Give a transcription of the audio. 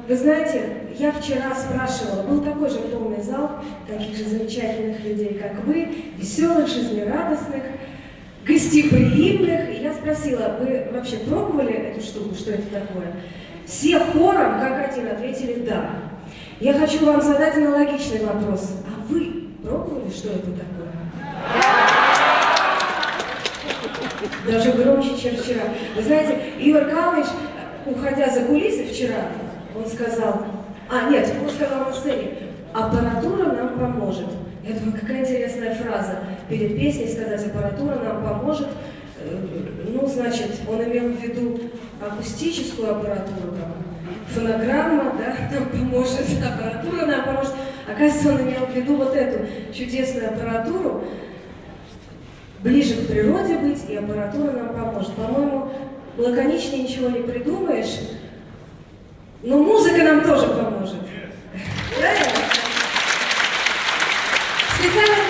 Вы знаете, я вчера спрашивала, был такой же полный зал, таких же замечательных людей, как вы, веселых, жизнерадостных, гостеприимных. И я спросила, вы вообще пробовали эту штуку, что это такое? Все хором, как один, ответили «да». Я хочу вам задать аналогичный вопрос. А вы пробовали, что это такое? Даже громче, чем вчера. Вы знаете, Игорь Калныч, уходя за кулисы вчера, он сказал, он сказал на сцене, аппаратура нам поможет. Я думаю, какая интересная фраза. Перед песней сказать, аппаратура нам поможет. Ну, значит, он имел в виду акустическую аппаратуру, фонограмма, да, нам поможет, аппаратура нам поможет. Оказывается, он имел в виду вот эту чудесную аппаратуру. Ближе к природе быть, и аппаратура нам поможет. По-моему, лаконичнее ничего не придумаешь, но музыка нам тоже поможет. Правильно? Специально